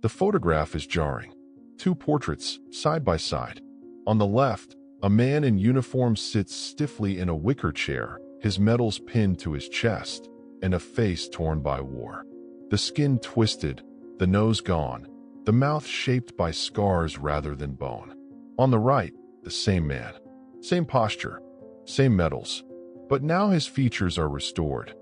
The photograph is jarring. Two portraits, side by side. On the left, a man in uniform sits stiffly in a wicker chair, his medals pinned to his chest, and a face torn by war. The skin twisted, the nose gone, the mouth shaped by scars rather than bone. On the right, the same man. Same posture, same medals. But now his features are restored.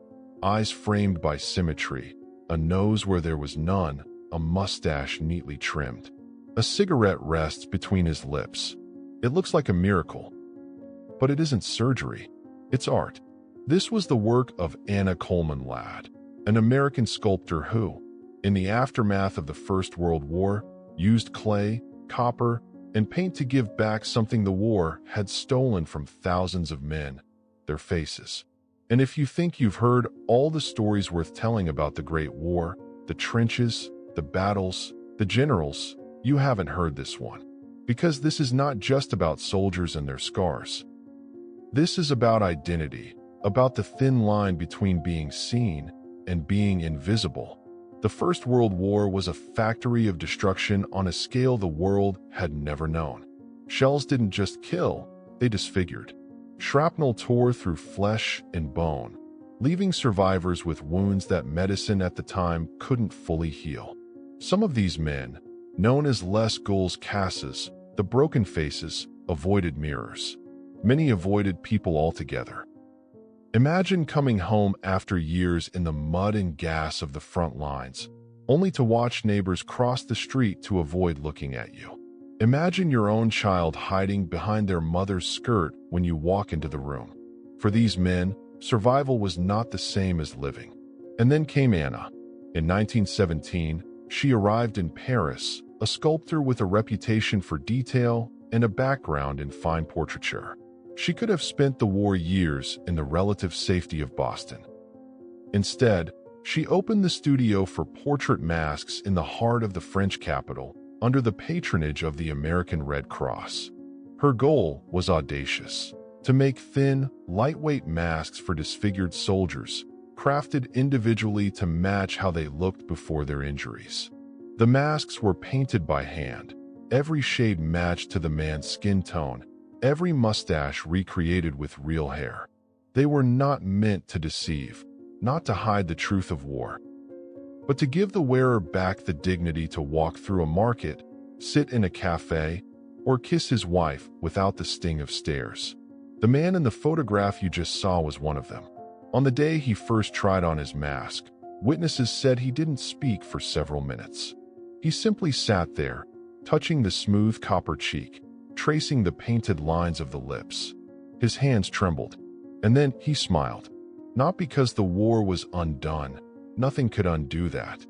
Eyes framed by symmetry, a nose where there was none, a mustache neatly trimmed. A cigarette rests between his lips. It looks like a miracle. But it isn't surgery. It's art. This was the work of Anna Coleman Ladd, an American sculptor who, in the aftermath of the First World War, used clay, copper, and paint to give back something the war had stolen from thousands of men, their faces. And if you think you've heard all the stories worth telling about the Great War, the trenches, the battles, the generals, you haven't heard this one. Because this is not just about soldiers and their scars. This is about identity, about the thin line between being seen and being invisible. The First World War was a factory of destruction on a scale the world had never known. Shells didn't just kill, they disfigured. Shrapnel tore through flesh and bone, leaving survivors with wounds that medicine at the time couldn't fully heal. Some of these men, known as les gueules casses, the broken faces, avoided mirrors. Many avoided people altogether. Imagine coming home after years in the mud and gas of the front lines, only to watch neighbors cross the street to avoid looking at you. Imagine your own child hiding behind their mother's skirt when you walk into the room. For these men, survival was not the same as living. And then came Anna. In 1917, she arrived in Paris, a sculptor with a reputation for detail and a background in fine portraiture. She could have spent the war years in the relative safety of Boston. Instead, she opened the studio for portrait masks in the heart of the French capital, under the patronage of the American Red Cross. Her goal was audacious: to make thin, lightweight masks for disfigured soldiers, crafted individually to match how they looked before their injuries. The masks were painted by hand, every shade matched to the man's skin tone, every mustache recreated with real hair. They were not meant to deceive, not to hide the truth of war, but to give the wearer back the dignity to walk through a market, sit in a cafe, or kiss his wife without the sting of stares. The man in the photograph you just saw was one of them. On the day he first tried on his mask, witnesses said he didn't speak for several minutes. He simply sat there, touching the smooth copper cheek, tracing the painted lines of the lips. His hands trembled, and then he smiled. Not because the war was undone, nothing could undo that,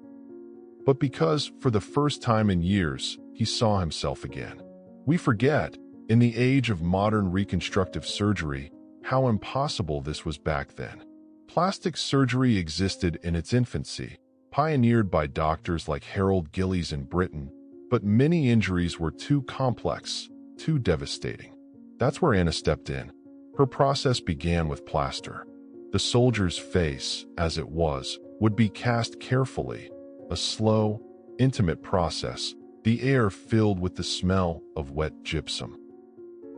but because, for the first time in years, he saw himself again. We forget, in the age of modern reconstructive surgery, how impossible this was back then. Plastic surgery existed in its infancy, pioneered by doctors like Harold Gillies in Britain, but many injuries were too complex, too devastating. That's where Anna stepped in. Her process began with plaster. The soldier's face, as it was, would be cast carefully, a slow, intimate process, the air filled with the smell of wet gypsum.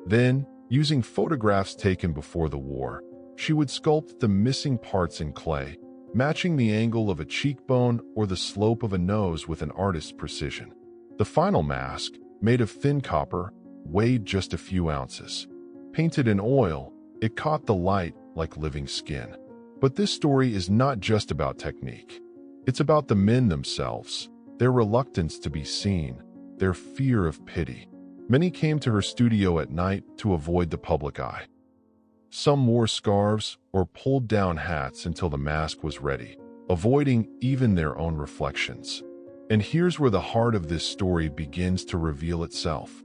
Then, using photographs taken before the war, she would sculpt the missing parts in clay, matching the angle of a cheekbone or the slope of a nose with an artist's precision. The final mask, made of thin copper, weighed just a few ounces. Painted in oil, it caught the light like living skin. But this story is not just about technique. It's about the men themselves, their reluctance to be seen, their fear of pity. Many came to her studio at night to avoid the public eye. Some wore scarves or pulled down hats until the mask was ready, avoiding even their own reflections. And here's where the heart of this story begins to reveal itself.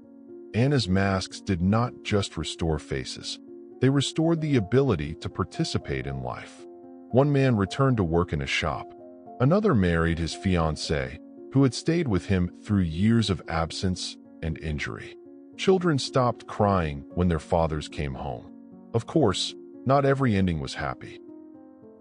Anna's masks did not just restore faces. They restored the ability to participate in life. One man returned to work in a shop. Another married his fiancée, who had stayed with him through years of absence and injury. Children stopped crying when their fathers came home. Of course, not every ending was happy.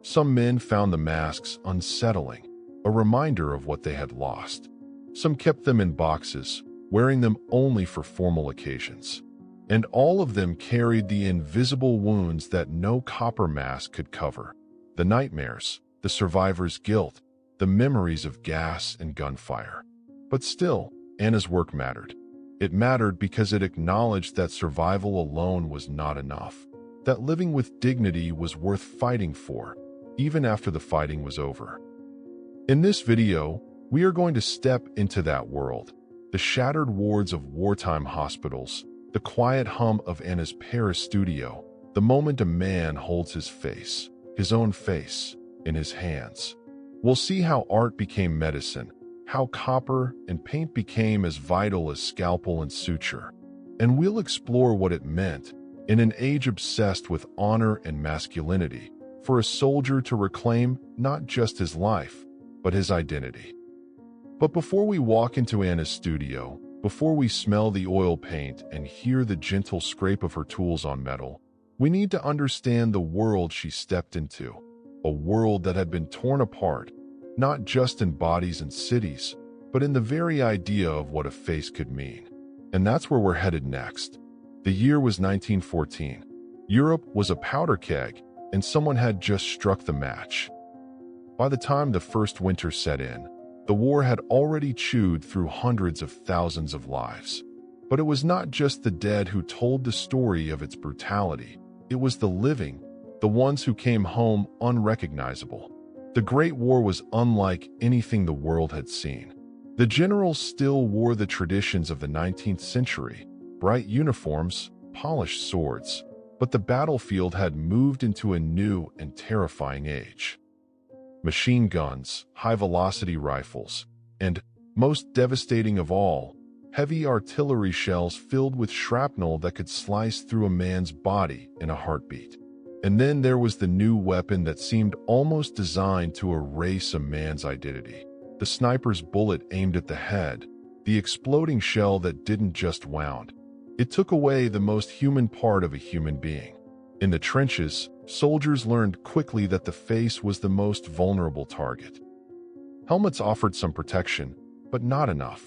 Some men found the masks unsettling, a reminder of what they had lost. Some kept them in boxes, wearing them only for formal occasions. And all of them carried the invisible wounds that no copper mask could cover. The nightmares, the survivor's guilt, the memories of gas and gunfire. But still, Anna's work mattered. It mattered because it acknowledged that survival alone was not enough, that living with dignity was worth fighting for, even after the fighting was over. In this video, we are going to step into that world, the shattered wards of wartime hospitals, the quiet hum of Anna's Paris studio, the moment a man holds his own face, in his hands. We'll see how art became medicine, how copper and paint became as vital as scalpel and suture. And we'll explore what it meant, in an age obsessed with honor and masculinity, for a soldier to reclaim not just his life, but his identity. But before we walk into Anna's studio, before we smell the oil paint and hear the gentle scrape of her tools on metal, we need to understand the world she stepped into, a world that had been torn apart, not just in bodies and cities, but in the very idea of what a face could mean. And that's where we're headed next. The year was 1914. Europe was a powder keg, and someone had just struck the match. By the time the first winter set in, the war had already chewed through hundreds of thousands of lives. But it was not just the dead who told the story of its brutality. It was the living, the ones who came home unrecognizable. The Great War was unlike anything the world had seen. The generals still wore the traditions of the 19th century, bright uniforms, polished swords, but the battlefield had moved into a new and terrifying age. Machine guns, high-velocity rifles, and, most devastating of all, heavy artillery shells filled with shrapnel that could slice through a man's body in a heartbeat. And then there was the new weapon that seemed almost designed to erase a man's identity. The sniper's bullet aimed at the head, the exploding shell that didn't just wound. It took away the most human part of a human being. In the trenches, soldiers learned quickly that the face was the most vulnerable target. Helmets offered some protection, but not enough.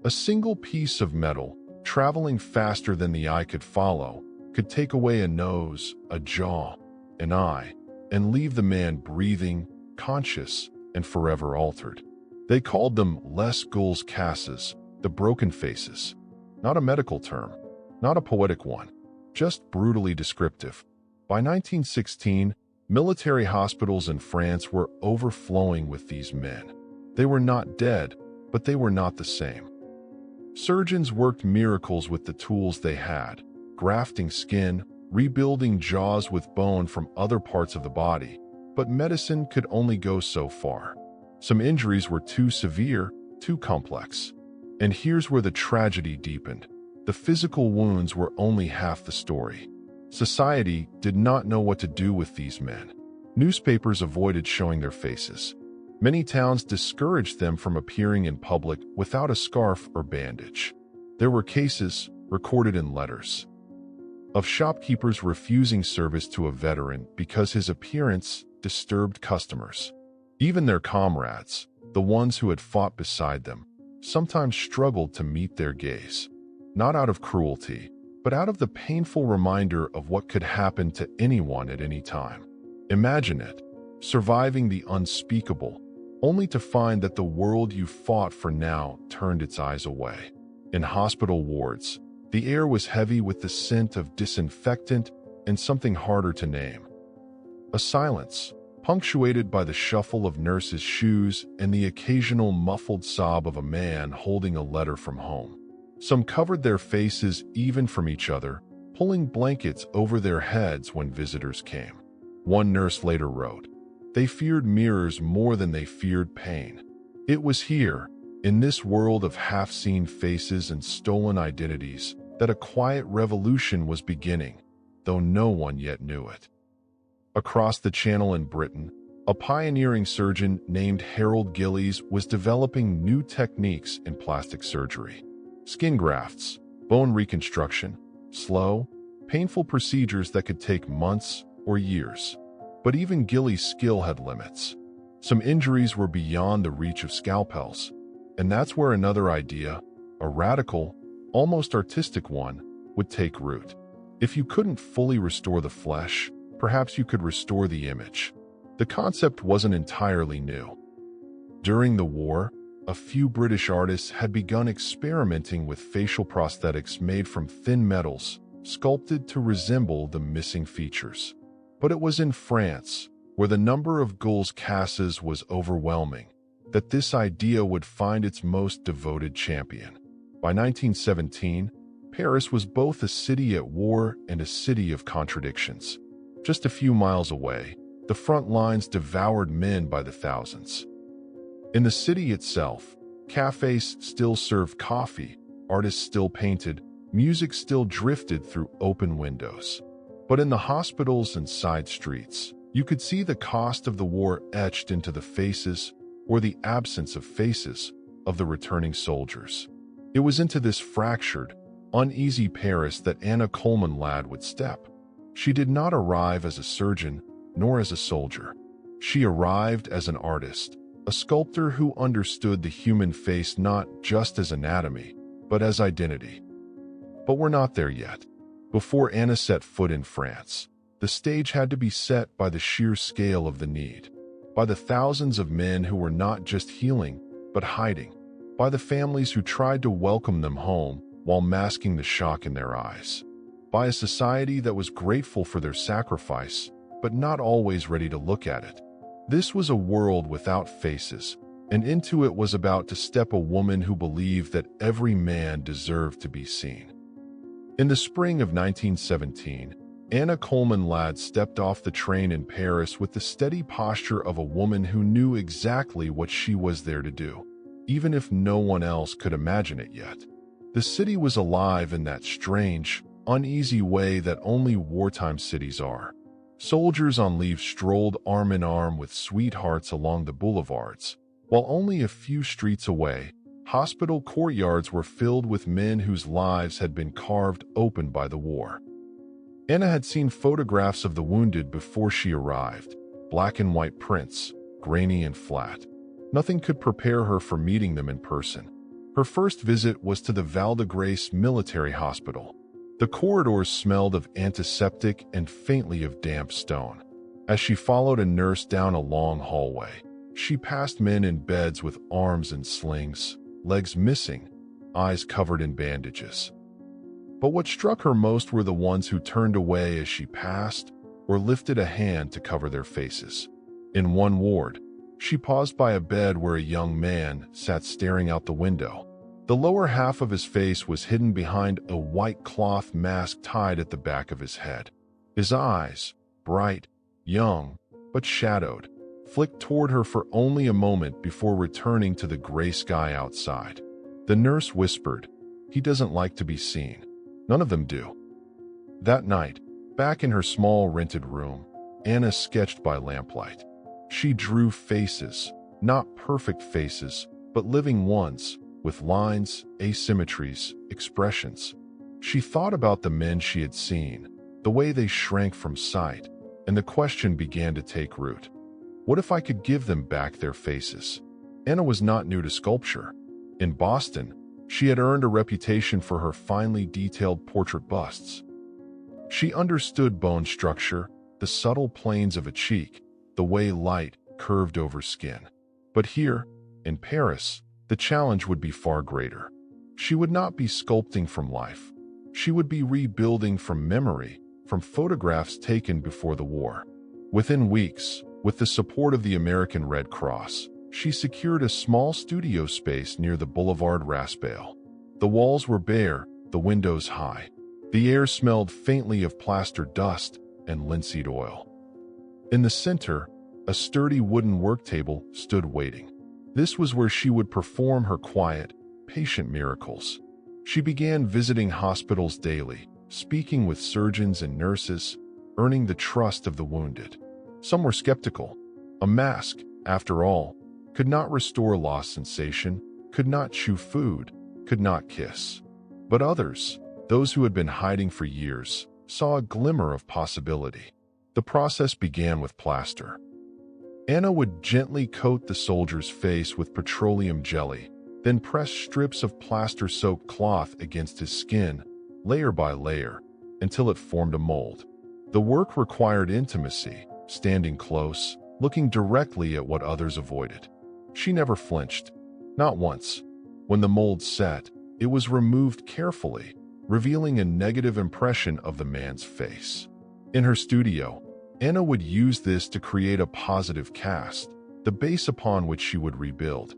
A single piece of metal, traveling faster than the eye could follow, could take away a nose, a jaw, an eye, and leave the man breathing, conscious, and forever altered. They called them les gueules casses, the broken faces. Not a medical term, not a poetic one, just brutally descriptive. By 1916, military hospitals in France were overflowing with these men. They were not dead, but they were not the same. Surgeons worked miracles with the tools they had, grafting skin, rebuilding jaws with bone from other parts of the body, but medicine could only go so far. Some injuries were too severe, too complex. And here's where the tragedy deepened. The physical wounds were only half the story. Society did not know what to do with these men. Newspapers avoided showing their faces. Many towns discouraged them from appearing in public without a scarf or bandage. There were cases, recorded in letters, of shopkeepers refusing service to a veteran because his appearance disturbed customers. Even their comrades, the ones who had fought beside them, sometimes struggled to meet their gaze, not out of cruelty, but out of the painful reminder of what could happen to anyone at any time. Imagine it, surviving the unspeakable, only to find that the world you fought for now turned its eyes away. In hospital wards, the air was heavy with the scent of disinfectant and something harder to name. A silence, punctuated by the shuffle of nurses' shoes and the occasional muffled sob of a man holding a letter from home. Some covered their faces even from each other, pulling blankets over their heads when visitors came. One nurse later wrote, "They feared mirrors more than they feared pain." It was here, in this world of half-seen faces and stolen identities, that a quiet revolution was beginning, though no one yet knew it. Across the Channel in Britain, a pioneering surgeon named Harold Gillies was developing new techniques in plastic surgery. Skin grafts, bone reconstruction, slow, painful procedures that could take months or years. But even Gillies' skill had limits. Some injuries were beyond the reach of scalpels. And that's where another idea, a radical, almost artistic one, would take root. If you couldn't fully restore the flesh, perhaps you could restore the image. The concept wasn't entirely new. During the war, a few British artists had begun experimenting with facial prosthetics made from thin metals, sculpted to resemble the missing features. But it was in France, where the number of gules casses was overwhelming, that this idea would find its most devoted champion. By 1917, Paris was both a city at war and a city of contradictions. Just a few miles away, the front lines devoured men by the thousands. In the city itself, cafes still served coffee, artists still painted, music still drifted through open windows. But in the hospitals and side streets, you could see the cost of the war etched into the faces, or the absence of faces, of the returning soldiers. It was into this fractured, uneasy Paris that Anna Coleman Ladd would step. She did not arrive as a surgeon, nor as a soldier. She arrived as an artist, a sculptor who understood the human face not just as anatomy, but as identity. But we're not there yet. Before Anna set foot in France, the stage had to be set by the sheer scale of the need, by the thousands of men who were not just healing, but hiding, by the families who tried to welcome them home while masking the shock in their eyes, by a society that was grateful for their sacrifice, but not always ready to look at it. This was a world without faces, and into it was about to step a woman who believed that every man deserved to be seen. In the spring of 1917, Anna Coleman Ladd stepped off the train in Paris with the steady posture of a woman who knew exactly what she was there to do, even if no one else could imagine it yet. The city was alive in that strange, uneasy way that only wartime cities are. Soldiers on leave strolled arm in arm with sweethearts along the boulevards, while only a few streets away, hospital courtyards were filled with men whose lives had been carved open by the war. Anna had seen photographs of the wounded before she arrived, black and white prints, grainy and flat. Nothing could prepare her for meeting them in person. Her first visit was to the Val de Grace military hospital. The corridors smelled of antiseptic and faintly of damp stone. As she followed a nurse down a long hallway, she passed men in beds with arms in slings, legs missing, eyes covered in bandages. But what struck her most were the ones who turned away as she passed or lifted a hand to cover their faces. In one ward, she paused by a bed where a young man sat staring out the window. The lower half of his face was hidden behind a white cloth mask tied at the back of his head. His eyes, bright, young, but shadowed, flicked toward her for only a moment before returning to the gray sky outside. The nurse whispered, "He doesn't like to be seen." None of them do. That night, back in her small rented room, Anna sketched by lamplight. She drew faces, not perfect faces, but living ones, with lines, asymmetries, expressions. She thought about the men she had seen, the way they shrank from sight, and the question began to take root. What if I could give them back their faces? Anna was not new to sculpture. In Boston, she had earned a reputation for her finely detailed portrait busts. She understood bone structure, the subtle planes of a cheek, the way light curved over skin. But here, in Paris, the challenge would be far greater. She would not be sculpting from life. She would be rebuilding from memory, from photographs taken before the war. Within weeks, with the support of the American Red Cross, she secured a small studio space near the Boulevard Raspail. The walls were bare, the windows high. The air smelled faintly of plaster dust and linseed oil. In the center, a sturdy wooden work table stood waiting. This was where she would perform her quiet, patient miracles. She began visiting hospitals daily, speaking with surgeons and nurses, earning the trust of the wounded. Some were skeptical. A mask, after all, could not restore lost sensation, could not chew food, could not kiss. But others, those who had been hiding for years, saw a glimmer of possibility. The process began with plaster. Anna would gently coat the soldier's face with petroleum jelly, then pressed strips of plaster-soaked cloth against his skin, layer by layer, until it formed a mold. The work required intimacy, standing close, looking directly at what others avoided. She never flinched. Not once. When the mold set, it was removed carefully, revealing a negative impression of the man's face. In her studio, Anna would use this to create a positive cast, the base upon which she would rebuild.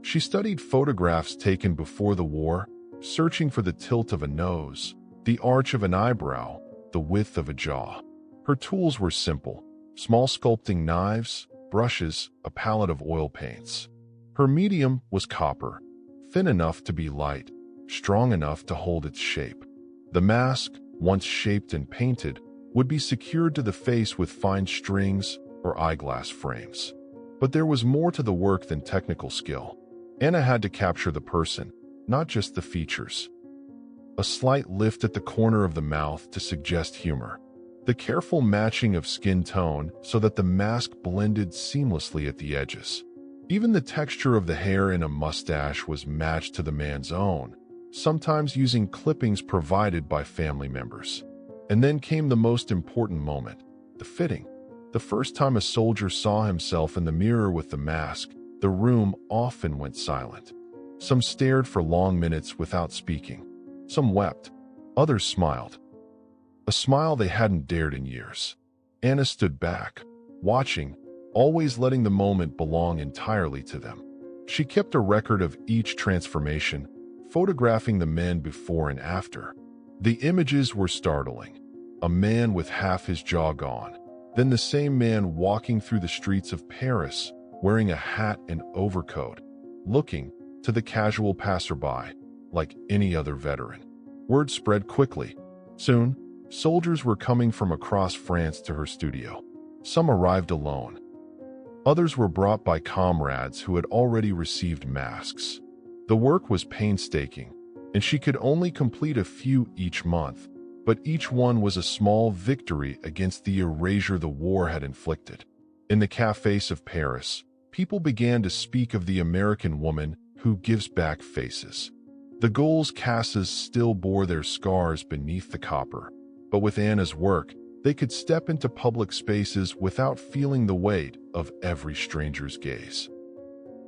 She studied photographs taken before the war, searching for the tilt of a nose, the arch of an eyebrow, the width of a jaw. Her tools were simple: small sculpting knives, brushes, a palette of oil paints. Her medium was copper, thin enough to be light, strong enough to hold its shape. The mask, once shaped and painted, would be secured to the face with fine strings or eyeglass frames. But there was more to the work than technical skill. Anna had to capture the person, not just the features. A slight lift at the corner of the mouth to suggest humor. The careful matching of skin tone so that the mask blended seamlessly at the edges. Even the texture of the hair in a mustache was matched to the man's own, sometimes using clippings provided by family members. And then came the most important moment, the fitting. The first time a soldier saw himself in the mirror with the mask, the room often went silent. Some stared for long minutes without speaking. Some wept. Others smiled. A smile they hadn't dared in years. Anna stood back, watching, always letting the moment belong entirely to them. She kept a record of each transformation, photographing the men before and after. The images were startling. A man with half his jaw gone, then the same man walking through the streets of Paris, wearing a hat and overcoat, looking, to the casual passerby, like any other veteran. Word spread quickly. Soon, soldiers were coming from across France to her studio. Some arrived alone. Others were brought by comrades who had already received masks. The work was painstaking, and she could only complete a few each month, but each one was a small victory against the erasure the war had inflicted. In the cafes of Paris, people began to speak of the American woman who gives back faces. The Gauls' casas still bore their scars beneath the copper, but with Anna's work, they could step into public spaces without feeling the weight of every stranger's gaze.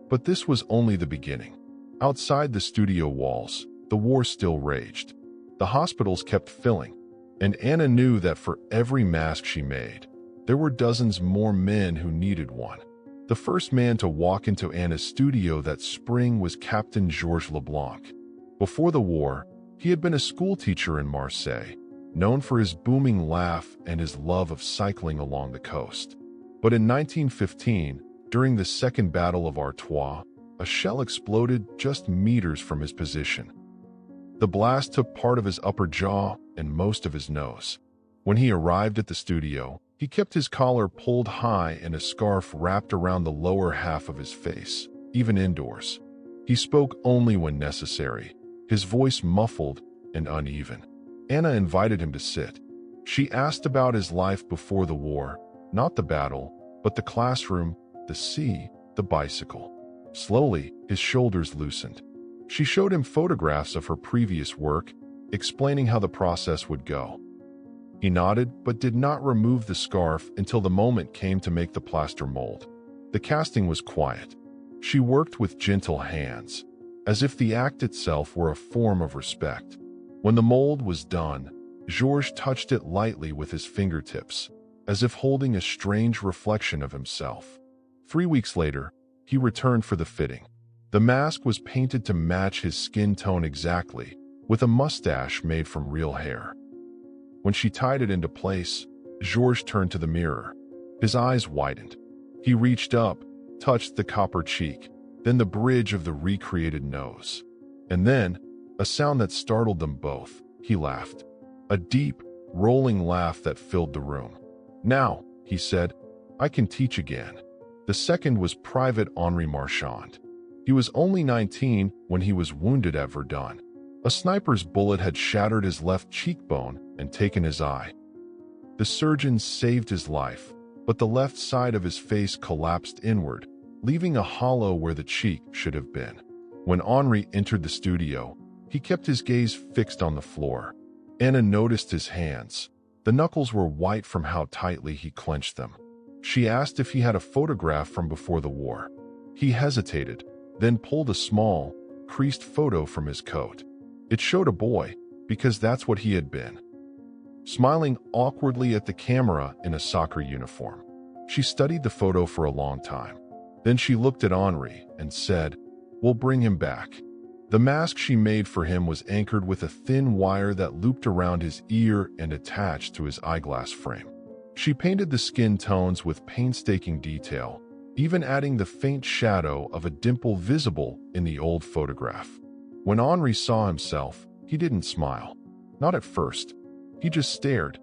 But this was only the beginning. Outside the studio walls, the war still raged. The hospitals kept filling, and Anna knew that for every mask she made, there were dozens more men who needed one. The first man to walk into Anna's studio that spring was Captain Georges Leblanc. Before the war, he had been a schoolteacher in Marseille, known for his booming laugh and his love of cycling along the coast. But in 1915, during the Second Battle of Artois, a shell exploded just meters from his position. The blast took part of his upper jaw and most of his nose. When he arrived at the studio, he kept his collar pulled high and a scarf wrapped around the lower half of his face, even indoors. He spoke only when necessary, his voice muffled and uneven. Anna invited him to sit. She asked about his life before the war, not the battle, but the classroom, the sea, the bicycle. Slowly, his shoulders loosened. She showed him photographs of her previous work, explaining how the process would go. He nodded but did not remove the scarf until the moment came to make the plaster mold. The casting was quiet. She worked with gentle hands, as if the act itself were a form of respect. When the mold was done, Georges touched it lightly with his fingertips, as if holding a strange reflection of himself. 3 weeks later, he returned for the fitting. The mask was painted to match his skin tone exactly, with a mustache made from real hair. When she tied it into place, Georges turned to the mirror. His eyes widened. He reached up, touched the copper cheek, then the bridge of the recreated nose. And then, a sound that startled them both, he laughed. A deep, rolling laugh that filled the room. "Now," he said, "I can teach again." The second was Private Henri Marchand. He was only 19 when he was wounded at Verdun. A sniper's bullet had shattered his left cheekbone and taken his eye. The surgeons saved his life, but the left side of his face collapsed inward, leaving a hollow where the cheek should have been. When Henri entered the studio, he kept his gaze fixed on the floor. Anna noticed his hands. The knuckles were white from how tightly he clenched them. She asked if he had a photograph from before the war. He hesitated, then pulled a small, creased photo from his coat. It showed a boy, because that's what he had been. Smiling awkwardly at the camera in a soccer uniform. She studied the photo for a long time. Then she looked at Henri and said, "We'll bring him back." The mask she made for him was anchored with a thin wire that looped around his ear and attached to his eyeglass frame. She painted the skin tones with painstaking detail, even adding the faint shadow of a dimple visible in the old photograph. When Henri saw himself, he didn't smile. Not at first. He just stared.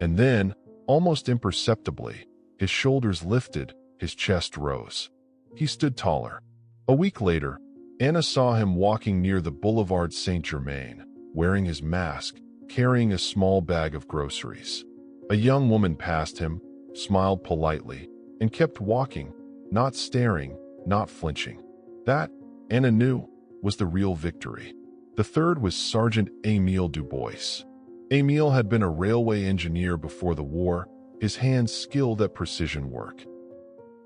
And then, almost imperceptibly, his shoulders lifted, his chest rose. He stood taller. A week later, Anna saw him walking near the Boulevard Saint-Germain, wearing his mask, carrying a small bag of groceries. A young woman passed him, smiled politely, and kept walking, not staring, not flinching. That, Anna knew, was the real victory. The third was Sergeant Émile Dubois. Émile had been a railway engineer before the war, his hands skilled at precision work.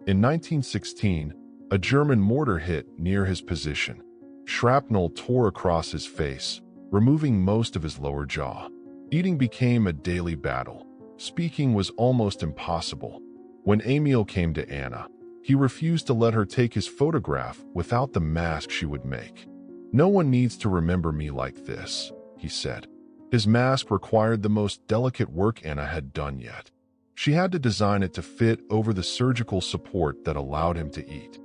In 1916, a German mortar hit near his position. Shrapnel tore across his face, removing most of his lower jaw. Eating became a daily battle. Speaking was almost impossible. When Émile came to Anna, he refused to let her take his photograph without the mask she would make. "No one needs to remember me like this," he said. His mask required the most delicate work Anna had done yet. She had to design it to fit over the surgical support that allowed him to eat.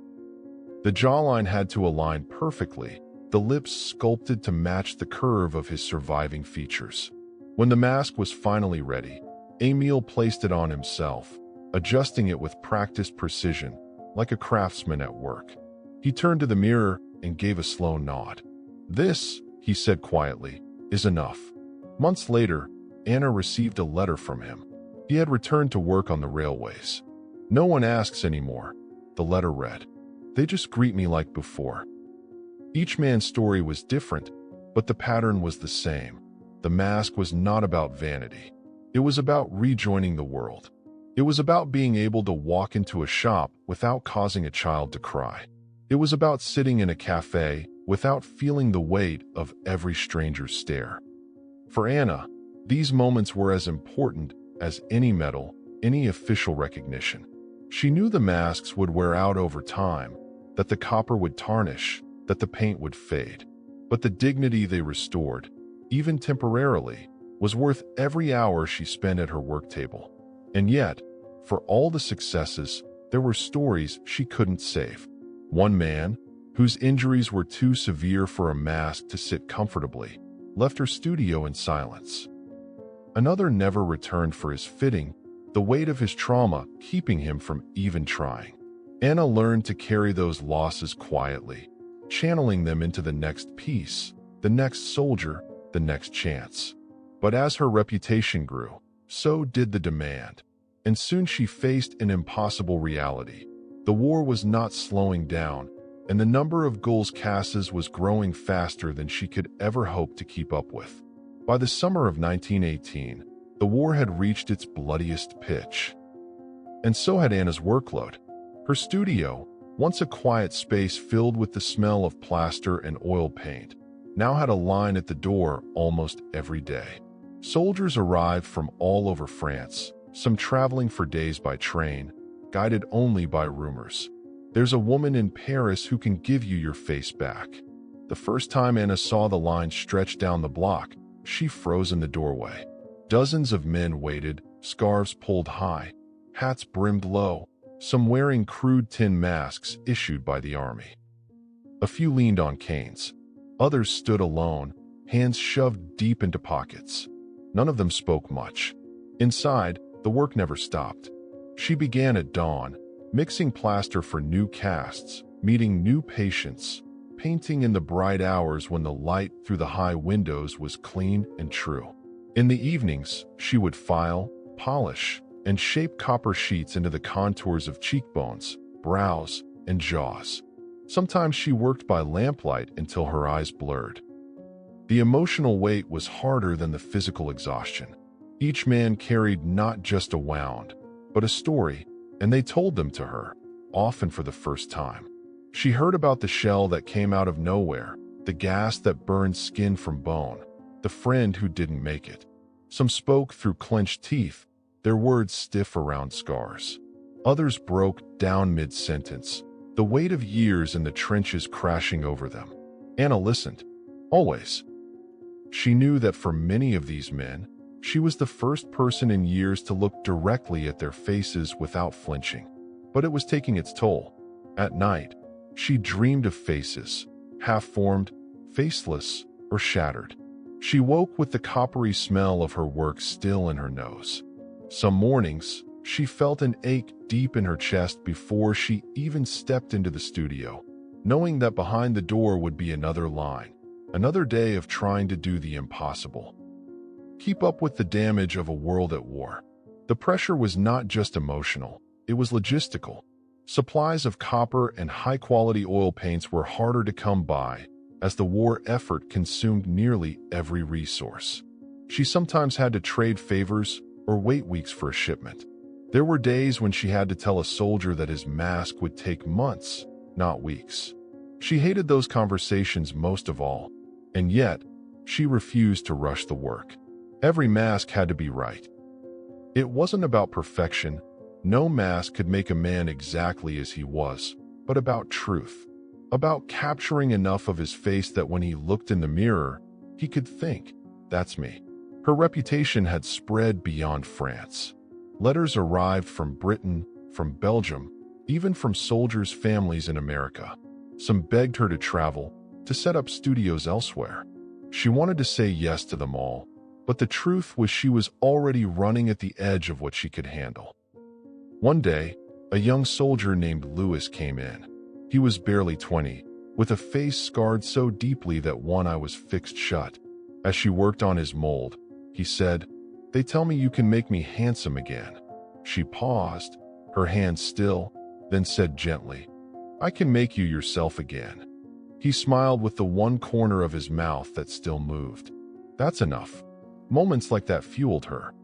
The jawline had to align perfectly, the lips sculpted to match the curve of his surviving features. When the mask was finally ready, Émile placed it on himself, adjusting it with practiced precision, like a craftsman at work. He turned to the mirror and gave a slow nod. "This," he said quietly, "is enough." Months later, Anna received a letter from him. He had returned to work on the railways. "No one asks anymore," the letter read. "They just greet me like before." Each man's story was different, but the pattern was the same. The mask was not about vanity. It was about rejoining the world. It was about being able to walk into a shop without causing a child to cry. It was about sitting in a cafe without feeling the weight of every stranger's stare. For Anna, these moments were as important as any medal, any official recognition. She knew the masks would wear out over time, that the copper would tarnish, that the paint would fade. But the dignity they restored, even temporarily, was worth every hour she spent at her work table. And yet, for all the successes, there were stories she couldn't save. One man, whose injuries were too severe for a mask to sit comfortably, left her studio in silence. Another never returned for his fitting, the weight of his trauma keeping him from even trying. Anna learned to carry those losses quietly, channeling them into the next piece, the next soldier, the next chance. But as her reputation grew, so did the demand. And soon she faced an impossible reality. The war was not slowing down, and the number of goals cases was growing faster than she could ever hope to keep up with. By the summer of 1918, the war had reached its bloodiest pitch. And so had Anna's workload. Her studio, once a quiet space filled with the smell of plaster and oil paint, now had a line at the door almost every day. Soldiers arrived from all over France, some traveling for days by train, guided only by rumors. "There's a woman in Paris who can give you your face back." The first time Anna saw the line stretch down the block, she froze in the doorway. Dozens of men waited, scarves pulled high, hats brimmed low, some wearing crude tin masks issued by the army. A few leaned on canes. Others stood alone, hands shoved deep into pockets. None of them spoke much. Inside, the work never stopped. She began at dawn, mixing plaster for new casts, meeting new patients, painting in the bright hours when the light through the high windows was clean and true. In the evenings, she would file, polish, and shape copper sheets into the contours of cheekbones, brows, and jaws. Sometimes she worked by lamplight until her eyes blurred. The emotional weight was harder than the physical exhaustion. Each man carried not just a wound, but a story, and they told them to her, often for the first time. She heard about the shell that came out of nowhere, the gas that burned skin from bone, the friend who didn't make it. Some spoke through clenched teeth, their words stiff around scars. Others broke down mid-sentence, the weight of years in the trenches crashing over them. Anna listened, always. She knew that for many of these men, she was the first person in years to look directly at their faces without flinching. But it was taking its toll. At night, she dreamed of faces, half-formed, faceless, or shattered. She woke with the coppery smell of her work still in her nose. Some mornings, she felt an ache deep in her chest before she even stepped into the studio, knowing that behind the door would be another line, another day of trying to do the impossible. Keep up with the damage of a world at war. The pressure was not just emotional, it was logistical. Supplies of copper and high-quality oil paints were harder to come by, as the war effort consumed nearly every resource. She sometimes had to trade favors or wait weeks for a shipment. There were days when she had to tell a soldier that his mask would take months, not weeks. She hated those conversations most of all, and yet, she refused to rush the work. Every mask had to be right. It wasn't about perfection. No mask could make a man exactly as he was, but about truth. About capturing enough of his face that when he looked in the mirror, he could think, "That's me." Her reputation had spread beyond France. Letters arrived from Britain, from Belgium, even from soldiers' families in America. Some begged her to travel, to set up studios elsewhere. She wanted to say yes to them all, but the truth was she was already running at the edge of what she could handle. One day, a young soldier named Louis came in. He was barely 20, with a face scarred so deeply that one eye was fixed shut. As she worked on his mold, he said, "They tell me you can make me handsome again." She paused, her hand still, then said gently, "I can make you yourself again." He smiled with the one corner of his mouth that still moved. That's enough. Moments like that fueled her.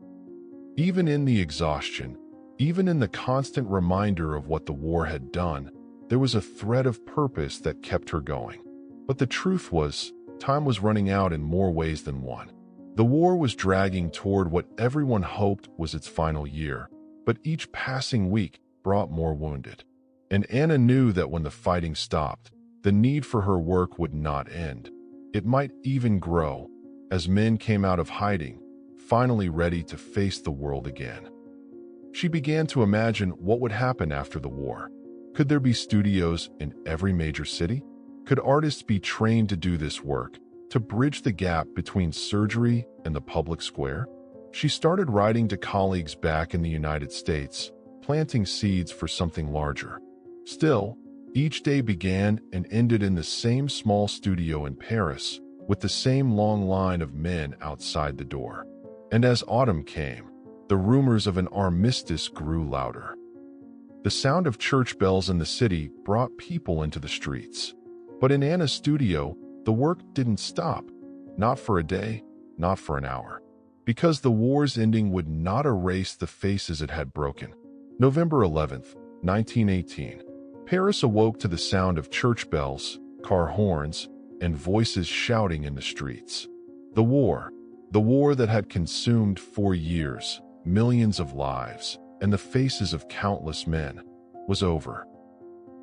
Even in the exhaustion, even in the constant reminder of what the war had done, there was a thread of purpose that kept her going. But the truth was, time was running out in more ways than one. The war was dragging toward what everyone hoped was its final year, but each passing week brought more wounded. And Anna knew that when the fighting stopped, the need for her work would not end. It might even grow, as men came out of hiding, finally ready to face the world again. She began to imagine what would happen after the war. Could there be studios in every major city? Could artists be trained to do this work, to bridge the gap between surgery and the public square? She started writing to colleagues back in the United States, planting seeds for something larger. Still, each day began and ended in the same small studio in Paris, with the same long line of men outside the door. And as autumn came, the rumors of an armistice grew louder. The sound of church bells in the city brought people into the streets. But in Anna's studio, the work didn't stop. Not for a day, not for an hour. Because the war's ending would not erase the faces it had broken. November 11th, 1918. Paris awoke to the sound of church bells, car horns, and voices shouting in the streets. The war that had consumed for years, millions of lives, and the faces of countless men, was over.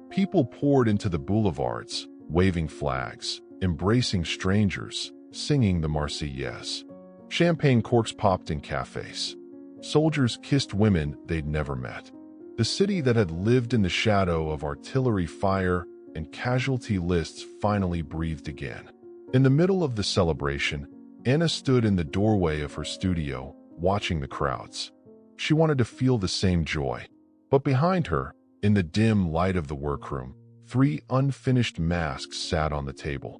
People poured into the boulevards, waving flags, embracing strangers, singing the Marseillaise. Champagne corks popped in cafes. Soldiers kissed women they'd never met. The city that had lived in the shadow of artillery fire and casualty lists finally breathed again. In the middle of the celebration, Anna stood in the doorway of her studio, watching the crowds. She wanted to feel the same joy. But behind her, in the dim light of the workroom, 3 unfinished masks sat on the table.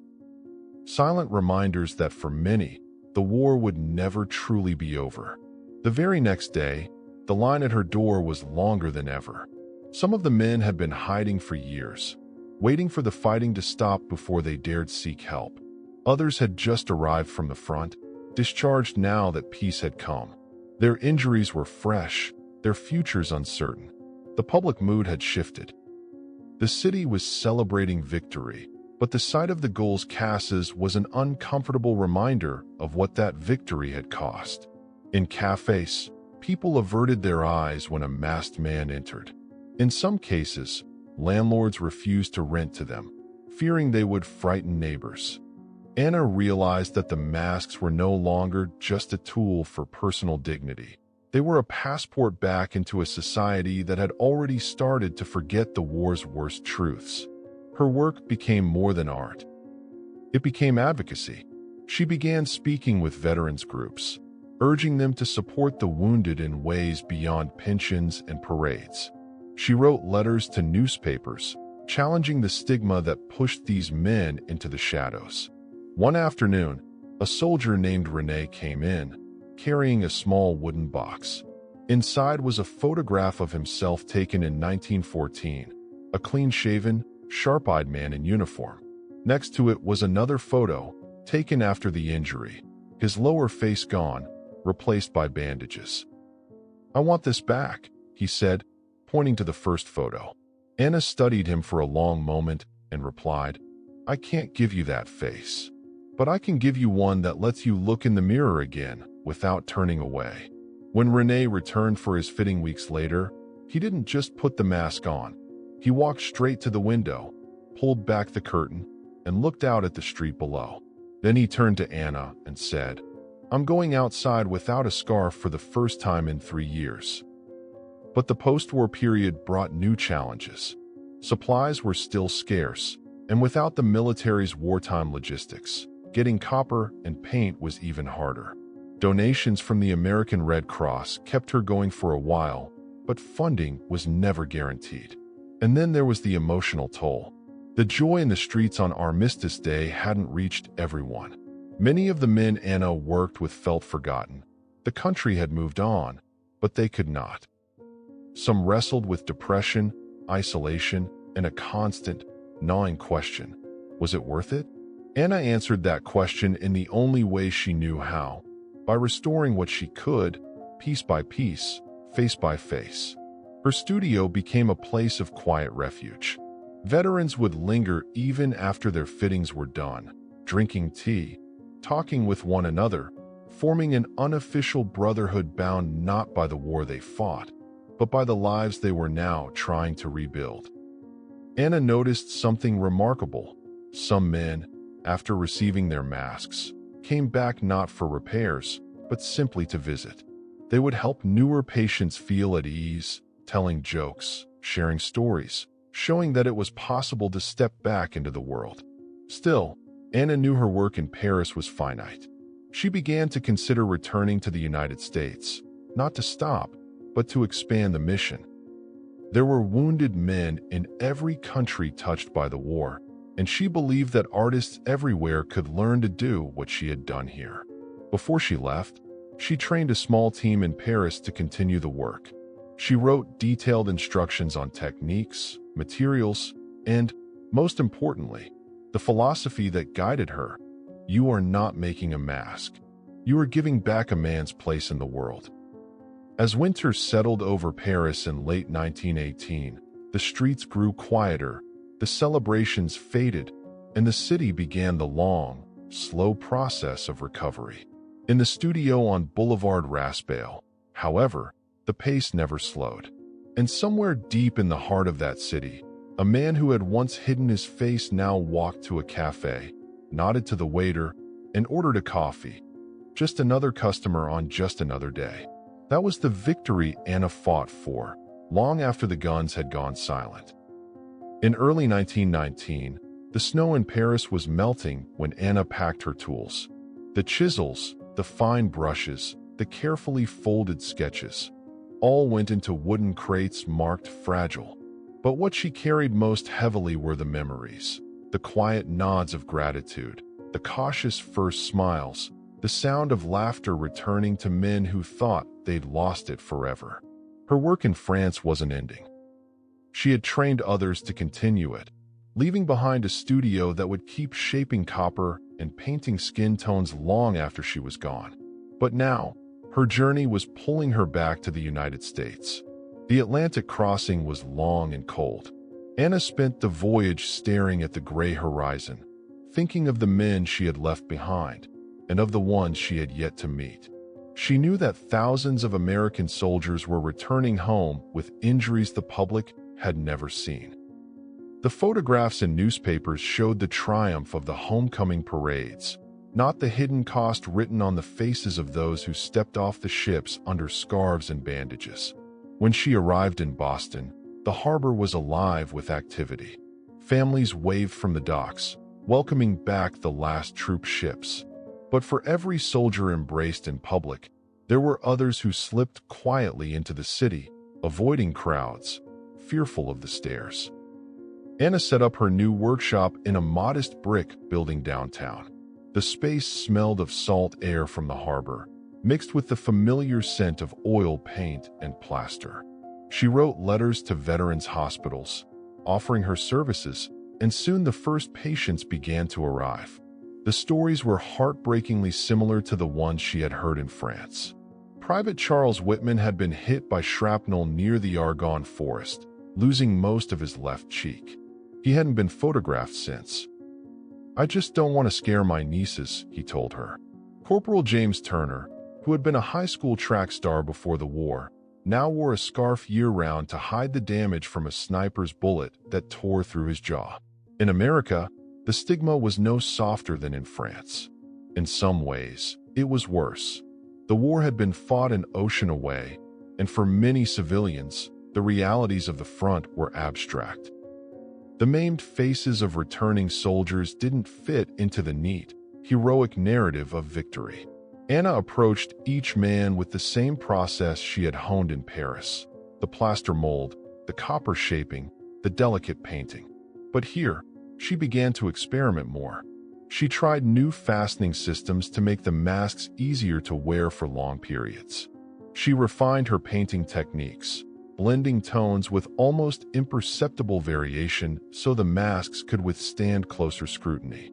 Silent reminders that for many, the war would never truly be over. The very next day, the line at her door was longer than ever. Some of the men had been hiding for years. waiting for the fighting to stop before they dared seek help. Others had just arrived from the front, discharged now that peace had come. Their injuries were fresh, their futures uncertain. The public mood had shifted. The city was celebrating victory, but the sight of the ghouls' casas was an uncomfortable reminder of what that victory had cost. In cafes, people averted their eyes when a masked man entered. In some cases, landlords refused to rent to them, fearing they would frighten neighbors. Anna realized that the masks were no longer just a tool for personal dignity. They were a passport back into a society that had already started to forget the war's worst truths. Her work became more than art. It became advocacy. She began speaking with veterans groups, urging them to support the wounded in ways beyond pensions and parades. She wrote letters to newspapers, challenging the stigma that pushed these men into the shadows. One afternoon, a soldier named Renee came in, carrying a small wooden box. Inside was a photograph of himself taken in 1914, a clean-shaven, sharp-eyed man in uniform. Next to it was another photo, taken after the injury, his lower face gone, replaced by bandages. "I want this back," he said, pointing to the first photo. Anna studied him for a long moment and replied, "I can't give you that face. But I can give you one that lets you look in the mirror again without turning away." When Renee returned for his fitting weeks later, he didn't just put the mask on. He walked straight to the window, pulled back the curtain, and looked out at the street below. Then he turned to Anna and said, "I'm going outside without a scarf for the first time in 3 years." But the post-war period brought new challenges. Supplies were still scarce, and without the military's wartime logistics, getting copper and paint was even harder. Donations from the American Red Cross kept her going for a while, but funding was never guaranteed. And then there was the emotional toll. The joy in the streets on Armistice Day hadn't reached everyone. Many of the men Anna worked with felt forgotten. The country had moved on, but they could not. Some wrestled with depression, isolation, and a constant, gnawing question. Was it worth it? Anna answered that question in the only way she knew how, by restoring what she could, piece by piece, face by face. Her studio became a place of quiet refuge. Veterans would linger even after their fittings were done, drinking tea, talking with one another, forming an unofficial brotherhood bound not by the war they fought, but by the lives they were now trying to rebuild. Anna noticed something remarkable. Some men, after receiving their masks, came back not for repairs, but simply to visit. They would help newer patients feel at ease, telling jokes, sharing stories, showing that it was possible to step back into the world. Still, Anna knew her work in Paris was finite. She began to consider returning to the United States, not to stop, but to expand the mission. There were wounded men in every country touched by the war, and she believed that artists everywhere could learn to do what she had done here. Before she left, she trained a small team in Paris to continue the work. She wrote detailed instructions on techniques, materials, and, most importantly, the philosophy that guided her. You are not making a mask. You are giving back a man's place in the world. As winter settled over Paris in late 1918, the streets grew quieter, the celebrations faded, and the city began the long, slow process of recovery. In the studio on Boulevard Raspail, however, the pace never slowed. And somewhere deep in the heart of that city, a man who had once hidden his face now walked to a cafe, nodded to the waiter, and ordered a coffee. Just another customer on just another day. That was the victory Anna fought for, long after the guns had gone silent. In early 1919, the snow in Paris was melting when Anna packed her tools. The chisels, the fine brushes, the carefully folded sketches, all went into wooden crates marked fragile. But what she carried most heavily were the memories, the quiet nods of gratitude, the cautious first smiles, the sound of laughter returning to men who thought they'd lost it forever. Her work in France wasn't ending. She had trained others to continue it, leaving behind a studio that would keep shaping copper and painting skin tones long after she was gone. But now, her journey was pulling her back to the United States. The Atlantic crossing was long and cold. Anna spent the voyage staring at the gray horizon, thinking of the men she had left behind and of the ones she had yet to meet. She knew that thousands of American soldiers were returning home with injuries the public had never seen. The photographs in newspapers showed the triumph of the homecoming parades, not the hidden cost written on the faces of those who stepped off the ships under scarves and bandages. When she arrived in Boston, the harbor was alive with activity. Families waved from the docks, welcoming back the last troop ships. But for every soldier embraced in public, there were others who slipped quietly into the city, avoiding crowds, fearful of the stares. Anna set up her new workshop in a modest brick building downtown. The space smelled of salt air from the harbor, mixed with the familiar scent of oil paint and plaster. She wrote letters to veterans' hospitals, offering her services, and soon the first patients began to arrive. The stories were heartbreakingly similar to the ones she had heard in France. Private Charles Whitman had been hit by shrapnel near the Argonne Forest, losing most of his left cheek. He hadn't been photographed since. "I just don't want to scare my nieces," he told her. Corporal James Turner, who had been a high school track star before the war, now wore a scarf year-round to hide the damage from a sniper's bullet that tore through his jaw. In America, the stigma was no softer than in France. In some ways, it was worse. The war had been fought an ocean away, and for many civilians, the realities of the front were abstract. The maimed faces of returning soldiers didn't fit into the neat, heroic narrative of victory. Anna approached each man with the same process she had honed in Paris: the plaster mold, the copper shaping, the delicate painting. But here, she began to experiment more. She tried new fastening systems to make the masks easier to wear for long periods. She refined her painting techniques, blending tones with almost imperceptible variation so the masks could withstand closer scrutiny.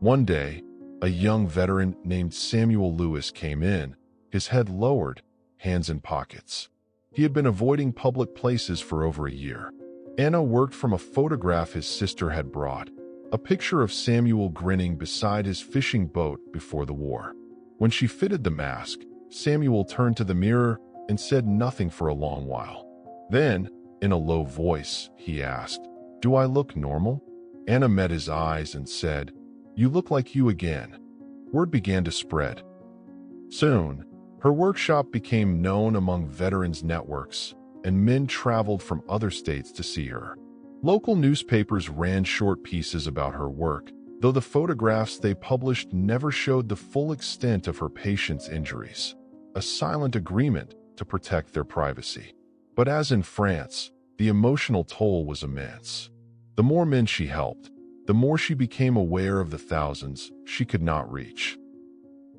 One day, a young veteran named Samuel Lewis came in, his head lowered, hands in pockets. He had been avoiding public places for over a year. Anna worked from a photograph his sister had brought, a picture of Samuel grinning beside his fishing boat before the war. When she fitted the mask, Samuel turned to the mirror and said nothing for a long while. Then, in a low voice, he asked, "Do I look normal?" Anna met his eyes and said, "You look like you again." Word began to spread. Soon, her workshop became known among veterans' networks, and men traveled from other states to see her. Local newspapers ran short pieces about her work, though the photographs they published never showed the full extent of her patients' injuries, a silent agreement to protect their privacy. But as in France, the emotional toll was immense. The more men she helped, the more she became aware of the thousands she could not reach.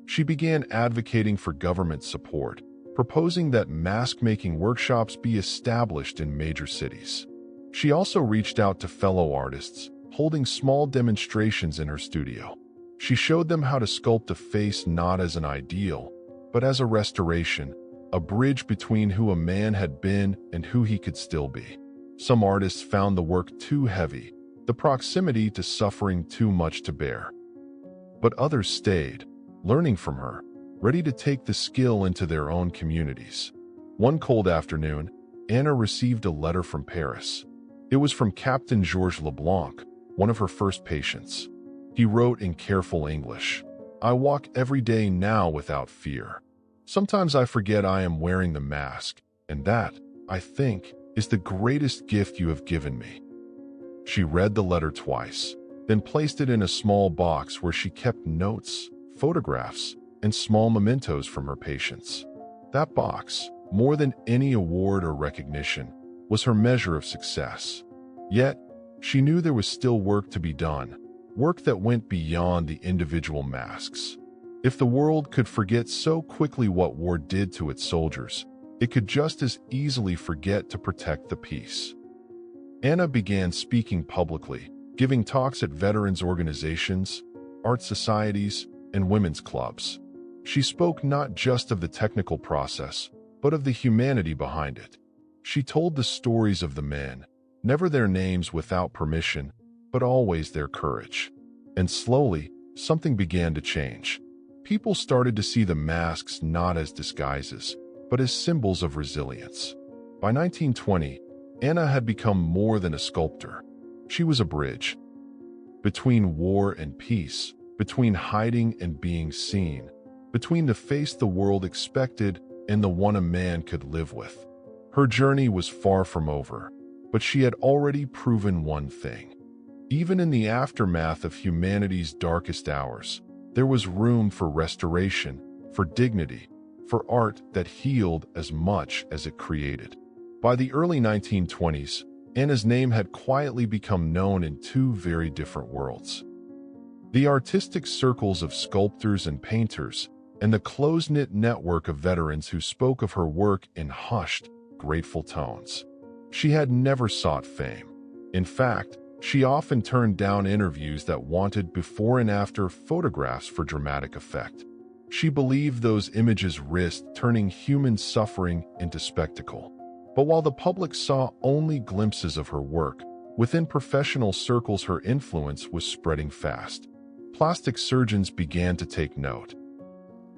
She began advocating for government support, proposing that mask-making workshops be established in major cities. She also reached out to fellow artists, holding small demonstrations in her studio. She showed them how to sculpt a face not as an ideal, but as a restoration, a bridge between who a man had been and who he could still be. Some artists found the work too heavy, the proximity to suffering too much to bear. But others stayed, learning from her, ready to take the skill into their own communities. One cold afternoon, Anna received a letter from Paris. It was from Captain Georges Leblanc, one of her first patients. He wrote in careful English, "I walk every day now without fear. Sometimes I forget I am wearing the mask, and that, I think, is the greatest gift you have given me." She read the letter twice, then placed it in a small box where she kept notes, photographs, and small mementos from her patients. That box, more than any award or recognition, was her measure of success. Yet, she knew there was still work to be done, work that went beyond the individual masks. If the world could forget so quickly what war did to its soldiers, it could just as easily forget to protect the peace. Anna began speaking publicly, giving talks at veterans organizations, art societies, and women's clubs. She spoke not just of the technical process, but of the humanity behind it. She told the stories of the men, never their names without permission, but always their courage. And slowly, something began to change. People started to see the masks not as disguises, but as symbols of resilience. By 1920, Anna had become more than a sculptor. She was a bridge between war and peace, between hiding and being seen, between the face the world expected and the one a man could live with. Her journey was far from over, but she had already proven one thing. Even in the aftermath of humanity's darkest hours, there was room for restoration, for dignity, for art that healed as much as it created. By the early 1920s, Anna's name had quietly become known in two very different worlds. The artistic circles of sculptors and painters, and the close-knit network of veterans who spoke of her work in hushed, grateful tones. She had never sought fame. In fact, she often turned down interviews that wanted before and after photographs for dramatic effect. She believed those images risked turning human suffering into spectacle. But while the public saw only glimpses of her work, within professional circles her influence was spreading fast. Plastic surgeons began to take note.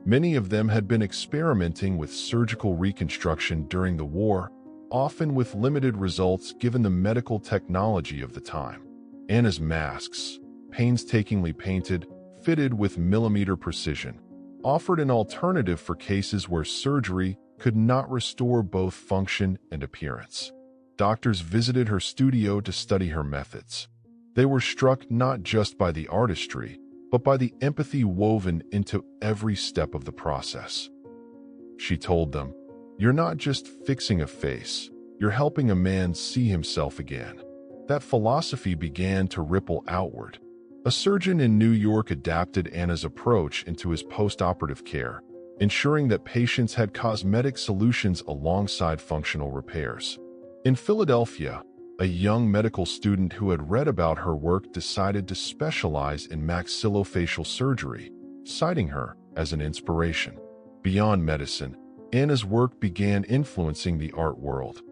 Many of them had been experimenting with surgical reconstruction during the war, often with limited results given the medical technology of the time. Anna's masks, painstakingly painted, fitted with millimeter precision, offered an alternative for cases where surgery could not restore both function and appearance. Doctors visited her studio to study her methods. They were struck not just by the artistry, but by the empathy woven into every step of the process. She told them, "You're not just fixing a face, you're helping a man see himself again." That philosophy began to ripple outward. A surgeon in New York adapted Anna's approach into his post-operative care, ensuring that patients had cosmetic solutions alongside functional repairs. In Philadelphia, a young medical student who had read about her work decided to specialize in maxillofacial surgery, citing her as an inspiration. Beyond medicine, Anna's work began influencing the art world.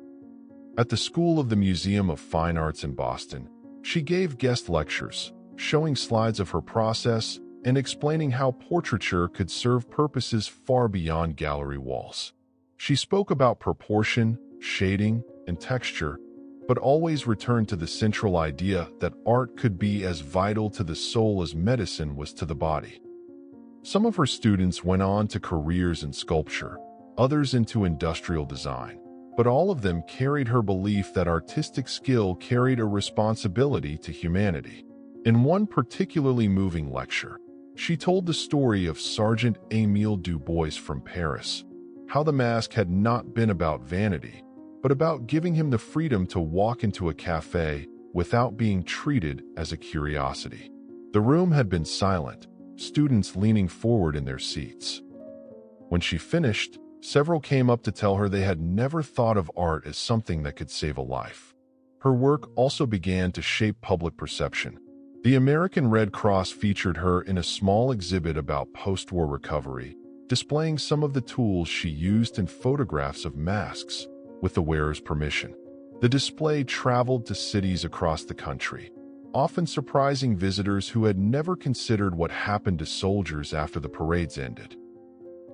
At the School of the Museum of Fine Arts in Boston, she gave guest lectures, showing slides of her process and explaining how portraiture could serve purposes far beyond gallery walls. She spoke about proportion, shading, and texture, but always returned to the central idea that art could be as vital to the soul as medicine was to the body. Some of her students went on to careers in sculpture, others into industrial design, but all of them carried her belief that artistic skill carried a responsibility to humanity. In one particularly moving lecture, she told the story of Sergeant Émile Dubois from Paris, how the mask had not been about vanity, but about giving him the freedom to walk into a cafe without being treated as a curiosity. The room had been silent, students leaning forward in their seats. When she finished, several came up to tell her they had never thought of art as something that could save a life. Her work also began to shape public perception. The American Red Cross featured her in a small exhibit about post-war recovery, displaying some of the tools she used in photographs of masks, with the wearer's permission. The display traveled to cities across the country, often surprising visitors who had never considered what happened to soldiers after the parades ended.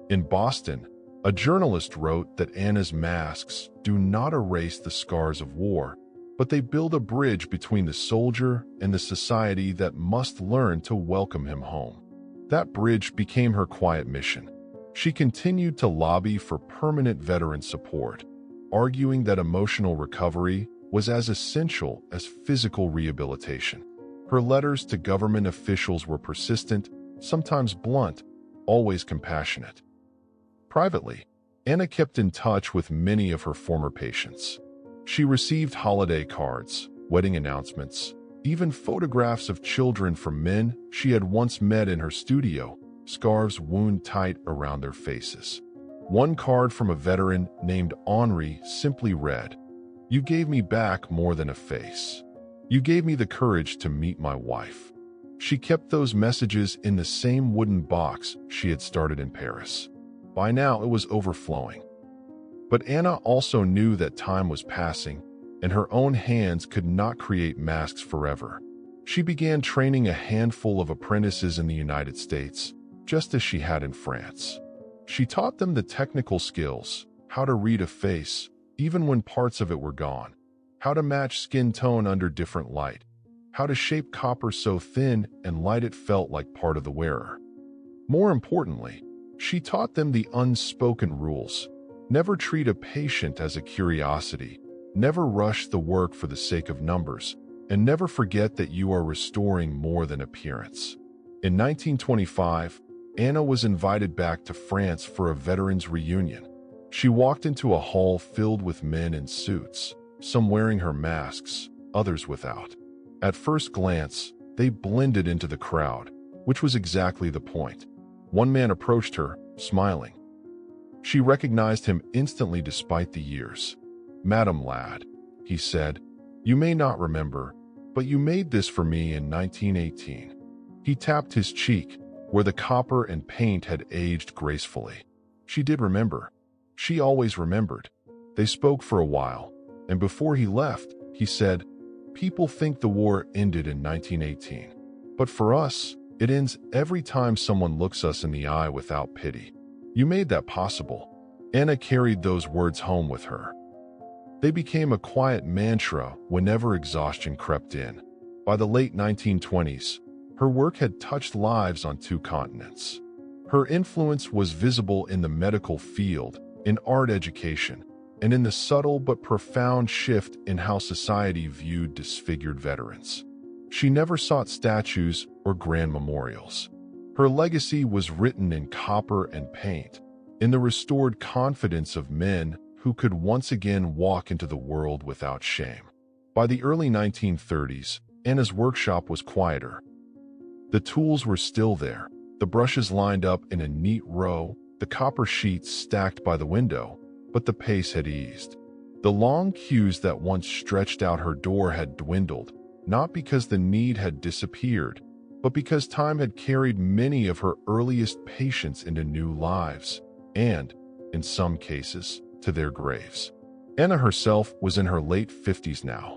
In Boston, a journalist wrote that Anna's masks do not erase the scars of war, but they build a bridge between the soldier and the society that must learn to welcome him home. That bridge became her quiet mission. She continued to lobby for permanent veteran support, arguing that emotional recovery was as essential as physical rehabilitation. Her letters to government officials were persistent, sometimes blunt, always compassionate. Privately, Anna kept in touch with many of her former patients. She received holiday cards, wedding announcements, even photographs of children from men she had once met in her studio, scarves wound tight around their faces. One card from a veteran named Henri simply read, "You gave me back more than a face." You gave me the courage to meet my wife." She kept those messages in the same wooden box she had started in Paris. By now, it was overflowing. But Anna also knew that time was passing, and her own hands could not create masks forever. She began training a handful of apprentices in the United States, just as she had in France. She taught them the technical skills, how to read a face, even when parts of it were gone, how to match skin tone under different light, how to shape copper so thin and light it felt like part of the wearer. More importantly, she taught them the unspoken rules. Never treat a patient as a curiosity, never rush the work for the sake of numbers, and never forget that you are restoring more than appearance. In 1925, Anna was invited back to France for a veterans reunion. She walked into a hall filled with men in suits, some wearing her masks, others without. At first glance, they blended into the crowd, which was exactly the point. One man approached her, smiling. She recognized him instantly despite the years. "Madam Ladd," he said, "you may not remember, but you made this for me in 1918. He tapped his cheek, where the copper and paint had aged gracefully. She did remember. She always remembered. They spoke for a while, and before he left, he said, "People think the war ended in 1918. But for us, it ends every time someone looks us in the eye without pity. You made that possible." Anna carried those words home with her. They became a quiet mantra whenever exhaustion crept in. By the late 1920s, her work had touched lives on 2 continents. Her influence was visible in the medical field, in art education, and in the subtle but profound shift in how society viewed disfigured veterans. She never sought statues or grand memorials. Her legacy was written in copper and paint, in the restored confidence of men who could once again walk into the world without shame. By the early 1930s, Anna's workshop was quieter. The tools were still there, the brushes lined up in a neat row, the copper sheets stacked by the window, but the pace had eased. The long queues that once stretched out her door had dwindled, not because the need had disappeared, but because time had carried many of her earliest patients into new lives, and, in some cases, to their graves. Anna herself was in her late 50s now.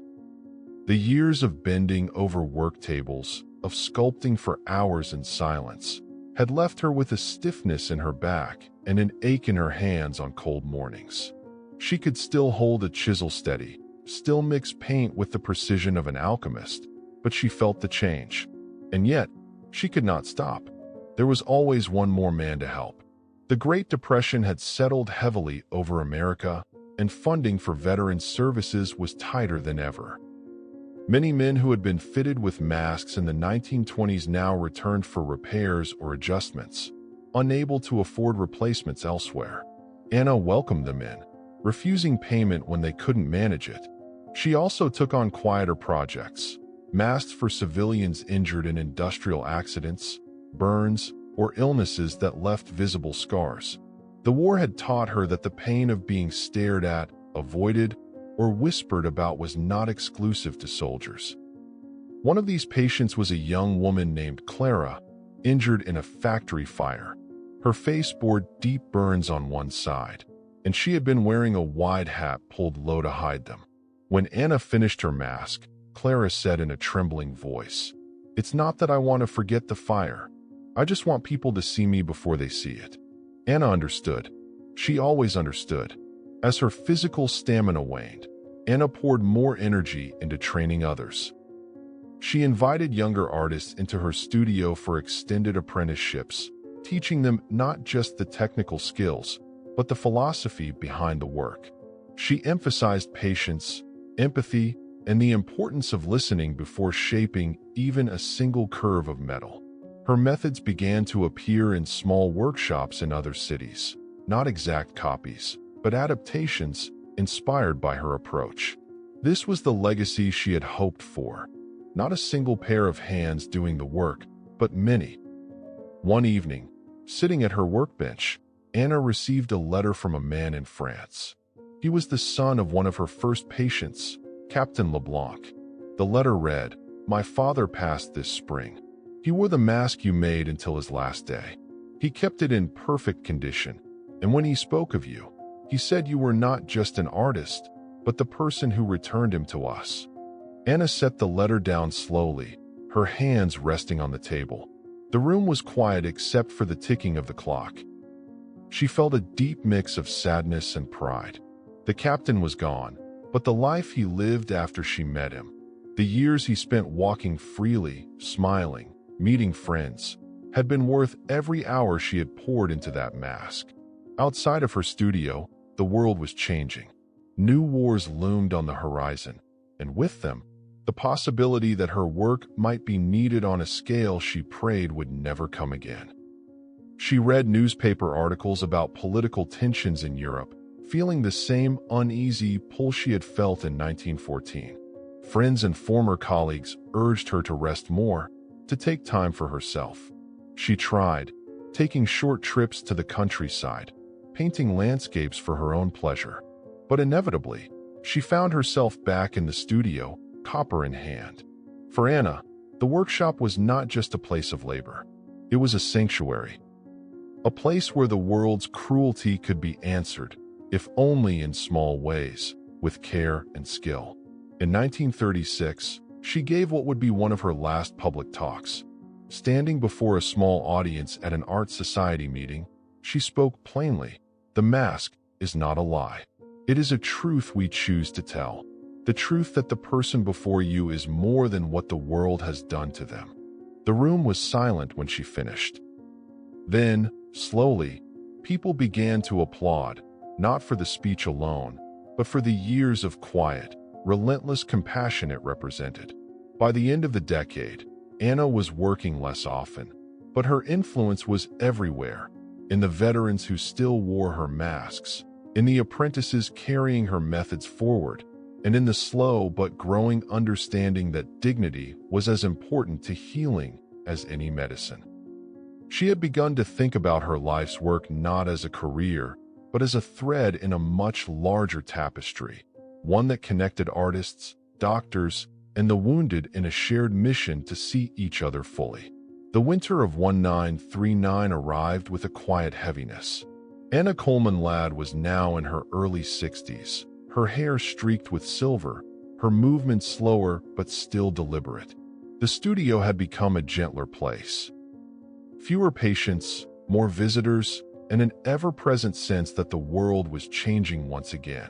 The years of bending over work tables, of sculpting for hours in silence, had left her with a stiffness in her back and an ache in her hands on cold mornings. She could still hold a chisel steady, still mix paint with the precision of an alchemist, but she felt the change. And yet, she could not stop. There was always one more man to help. The Great Depression had settled heavily over America, and funding for veterans' services was tighter than ever. Many men who had been fitted with masks in the 1920s now returned for repairs or adjustments, unable to afford replacements elsewhere. Anna welcomed them in, refusing payment when they couldn't manage it. She also took on quieter projects, masks for civilians injured in industrial accidents, burns, or illnesses that left visible scars. The war had taught her that the pain of being stared at, avoided, or whispered about was not exclusive to soldiers. One of these patients was a young woman named Clara, injured in a factory fire. Her face bore deep burns on one side, and she had been wearing a wide hat pulled low to hide them. When Anna finished her mask, Clara said in a trembling voice, "It's not that I want to forget the fire. I just want people to see me before they see it." Anna understood. She always understood. As her physical stamina waned, Anna poured more energy into training others. She invited younger artists into her studio for extended apprenticeships, teaching them not just the technical skills, but the philosophy behind the work. She emphasized patience, empathy, and the importance of listening before shaping even a single curve of metal. Her methods began to appear in small workshops in other cities, not exact copies, but adaptations inspired by her approach. This was the legacy she had hoped for. Not a single pair of hands doing the work, but many. One evening, sitting at her workbench, Anna received a letter from a man in France. He was the son of one of her first patients, Captain LeBlanc. The letter read, "My father passed this spring. He wore the mask you made until his last day. He kept it in perfect condition, and when he spoke of you, he said you were not just an artist, but the person who returned him to us." Anna set the letter down slowly, her hands resting on the table. The room was quiet except for the ticking of the clock. She felt a deep mix of sadness and pride. The captain was gone, but the life he lived after she met him, the years he spent walking freely, smiling, meeting friends, had been worth every hour she had poured into that mask. Outside of her studio, the world was changing. New wars loomed on the horizon, and with them, the possibility that her work might be needed on a scale she prayed would never come again. She read newspaper articles about political tensions in Europe, feeling the same uneasy pull she had felt in 1914. Friends and former colleagues urged her to rest more, to take time for herself. She tried, taking short trips to the countryside, painting landscapes for her own pleasure. But inevitably, she found herself back in the studio, copper in hand. For Anna, the workshop was not just a place of labor. It was a sanctuary. A place where the world's cruelty could be answered, if only in small ways, with care and skill. In 1936, she gave what would be one of her last public talks. Standing before a small audience at an art society meeting, she spoke plainly. The mask is not a lie. It is a truth we choose to tell. The truth that the person before you is more than what the world has done to them. The room was silent when she finished. Then, slowly, people began to applaud, not for the speech alone, but for the years of quiet, relentless compassion it represented. By the end of the decade, Anna was working less often, but her influence was everywhere, in the veterans who still wore her masks, in the apprentices carrying her methods forward, and in the slow but growing understanding that dignity was as important to healing as any medicine. She had begun to think about her life's work not as a career, but as a thread in a much larger tapestry, one that connected artists, doctors, and the wounded in a shared mission to see each other fully. The winter of 1939 arrived with a quiet heaviness. Anna Coleman Ladd was now in her early 60s, her hair streaked with silver, her movements slower but still deliberate. The studio had become a gentler place. Fewer patients, more visitors, and an ever-present sense that the world was changing once again.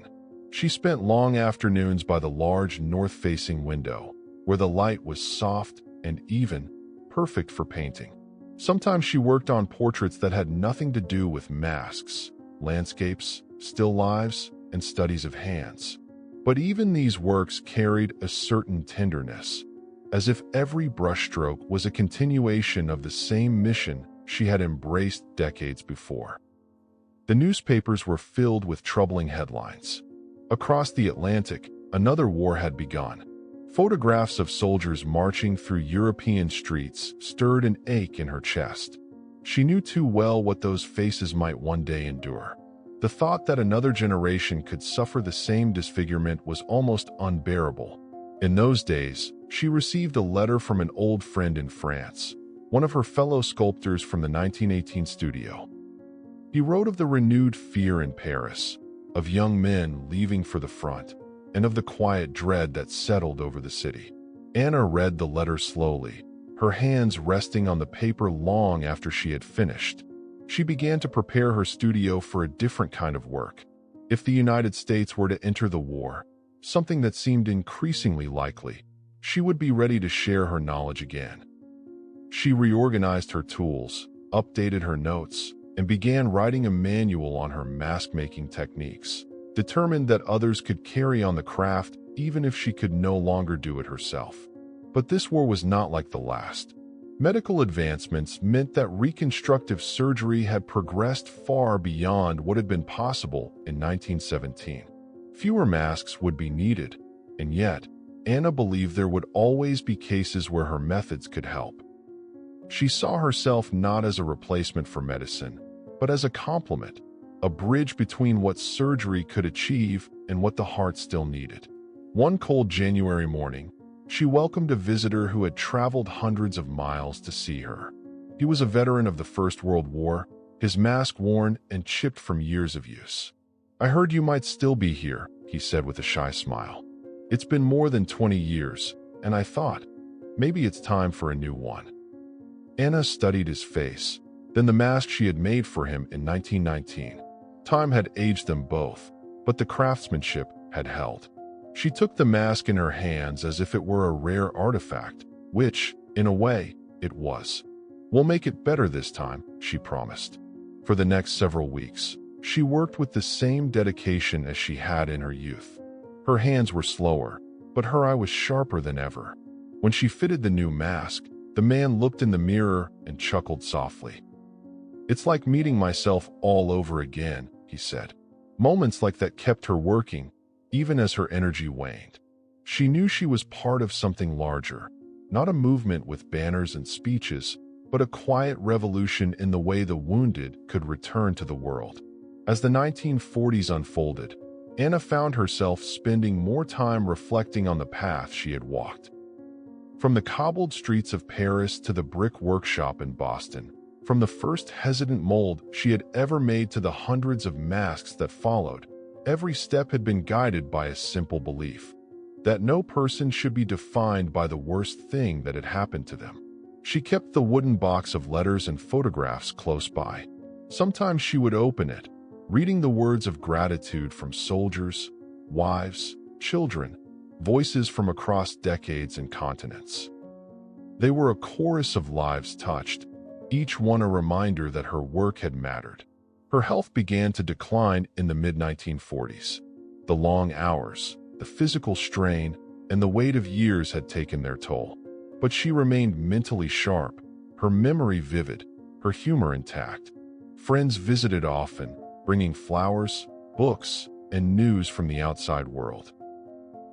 She spent long afternoons by the large north-facing window, where the light was soft and even, perfect for painting. Sometimes she worked on portraits that had nothing to do with masks, landscapes, still lives, and studies of hands. But even these works carried a certain tenderness, as if every brushstroke was a continuation of the same mission she had embraced decades before. The newspapers were filled with troubling headlines. Across the Atlantic, another war had begun. Photographs of soldiers marching through European streets stirred an ache in her chest. She knew too well what those faces might one day endure. The thought that another generation could suffer the same disfigurement was almost unbearable. In those days, she received a letter from an old friend in France, one of her fellow sculptors from the 1918 studio. He wrote of the renewed fear in Paris, of young men leaving for the front, and of the quiet dread that settled over the city. Anna read the letter slowly, her hands resting on the paper long after she had finished. She began to prepare her studio for a different kind of work. If the United States were to enter the war, something that seemed increasingly likely, she would be ready to share her knowledge again. She reorganized her tools, updated her notes, and began writing a manual on her mask-making techniques, determined that others could carry on the craft even if she could no longer do it herself. But this war was not like the last. Medical advancements meant that reconstructive surgery had progressed far beyond what had been possible in 1917. Fewer masks would be needed, and yet, Anna believed there would always be cases where her methods could help. She saw herself not as a replacement for medicine, but as a complement, a bridge between what surgery could achieve and what the heart still needed. One cold January morning, She welcomed a visitor who had traveled hundreds of miles to see her. He was a veteran of the First World War, his mask worn and chipped from years of use. "I heard you might still be here," he said with a shy smile. "It's been more than 20 years, and I thought, maybe it's time for a new one." Anna studied his face, then the mask she had made for him in 1919. Time had aged them both, but the craftsmanship had held. She took the mask in her hands as if it were a rare artifact, which, in a way, it was. "We'll make it better this time," she promised. For the next several weeks, she worked with the same dedication as she had in her youth. Her hands were slower, but her eye was sharper than ever. When she fitted the new mask, the man looked in the mirror and chuckled softly. "It's like meeting myself all over again," he said. Moments like that kept her working, even as her energy waned. She knew she was part of something larger, not a movement with banners and speeches, but a quiet revolution in the way the wounded could return to the world. As the 1940s unfolded, Anna found herself spending more time reflecting on the path she had walked. From the cobbled streets of Paris to the brick workshop in Boston, from the first hesitant mold she had ever made to the hundreds of masks that followed, every step had been guided by a simple belief: that no person should be defined by the worst thing that had happened to them. She kept the wooden box of letters and photographs close by. Sometimes she would open it, reading the words of gratitude from soldiers, wives, children, voices from across decades and continents. They were a chorus of lives touched, each one a reminder that her work had mattered. Her health began to decline in the mid-1940s. The long hours, the physical strain, and the weight of years had taken their toll. But she remained mentally sharp, her memory vivid, her humor intact. Friends visited often, bringing flowers, books, and news from the outside world.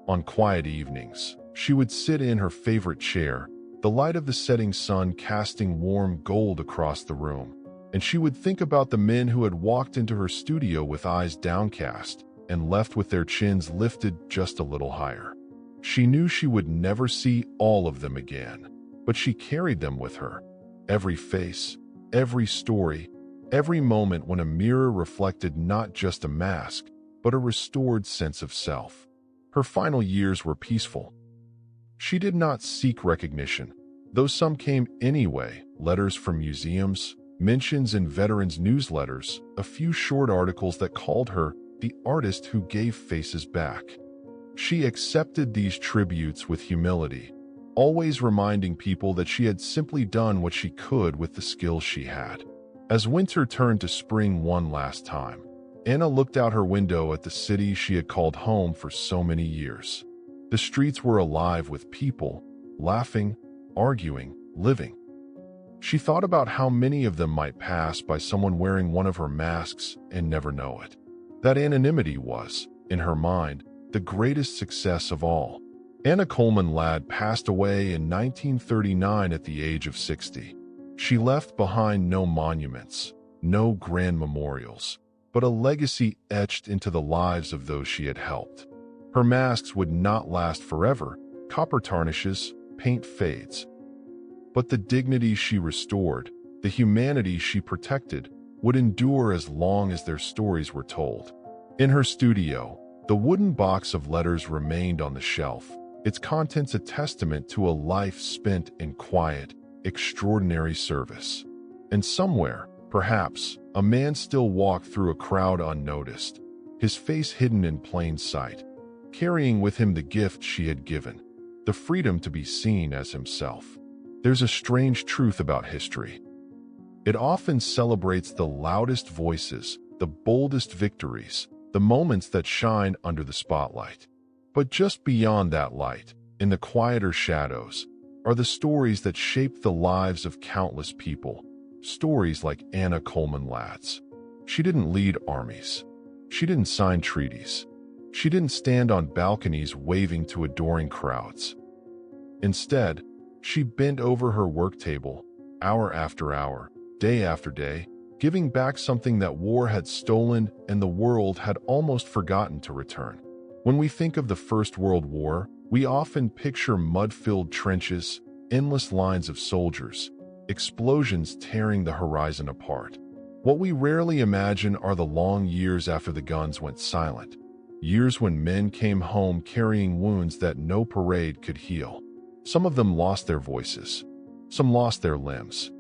On quiet evenings, she would sit in her favorite chair, the light of the setting sun casting warm gold across the room, and she would think about the men who had walked into her studio with eyes downcast and left with their chins lifted just a little higher. She knew she would never see all of them again, but she carried them with her. Every face, every story, every moment when a mirror reflected not just a mask, but a restored sense of self. Her final years were peaceful. She did not seek recognition, though some came anyway: letters from museums, mentions in veterans' newsletters, a few short articles that called her the artist who gave faces back. She accepted these tributes with humility, always reminding people that she had simply done what she could with the skills she had. As winter turned to spring one last time, Anna looked out her window at the city she had called home for so many years. The streets were alive with people, laughing, arguing, living. She thought about how many of them might pass by someone wearing one of her masks and never know it. That anonymity was, in her mind, the greatest success of all. Anna Coleman Ladd passed away in 1939 at the age of 60. She left behind no monuments, no grand memorials, but a legacy etched into the lives of those she had helped. Her masks would not last forever. Copper tarnishes, paint fades. But the dignity she restored, the humanity she protected, would endure as long as their stories were told. In her studio, the wooden box of letters remained on the shelf, its contents a testament to a life spent in quiet, extraordinary service. And somewhere, perhaps, a man still walked through a crowd unnoticed, his face hidden in plain sight, carrying with him the gift she had given, the freedom to be seen as himself. There's a strange truth about history. It often celebrates the loudest voices, the boldest victories, the moments that shine under the spotlight. But just beyond that light, in the quieter shadows, are the stories that shaped the lives of countless people, stories like Anna Coleman Ladd's. She didn't lead armies. She didn't sign treaties. She didn't stand on balconies waving to adoring crowds. Instead, she bent over her work table, hour after hour, day after day, giving back something that war had stolen and the world had almost forgotten to return. When we think of the First World War, We often picture mud-filled trenches, endless lines of soldiers, explosions tearing the horizon apart. What we rarely imagine are the long years after the guns went silent. Years when men came home carrying wounds that no parade could heal. Some of them lost their voices, some lost their limbs,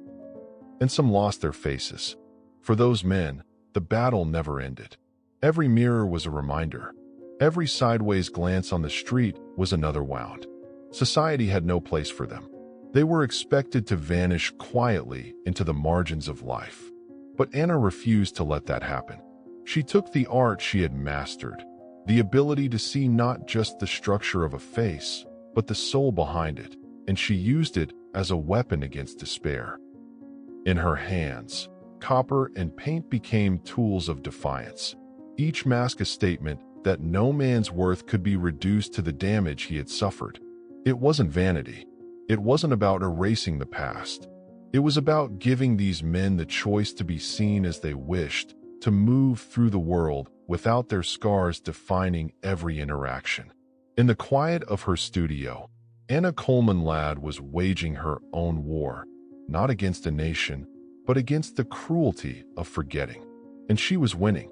and some lost their faces. For those men, the battle never ended. Every mirror was a reminder. Every sideways glance on the street was another wound. Society had no place for them. They were expected to vanish quietly into the margins of life. But Anna refused to let that happen. She took the art she had mastered, the ability to see not just the structure of a face, but the soul behind it, and she used it as a weapon against despair. In her hands, copper and paint became tools of defiance, each mask a statement that no man's worth could be reduced to the damage he had suffered. It wasn't vanity. It wasn't about erasing the past. It was about giving these men the choice to be seen as they wished, to move through the world without their scars defining every interaction. In the quiet of her studio, Anna Coleman Ladd was waging her own war, not against a nation, but against the cruelty of forgetting. And she was winning.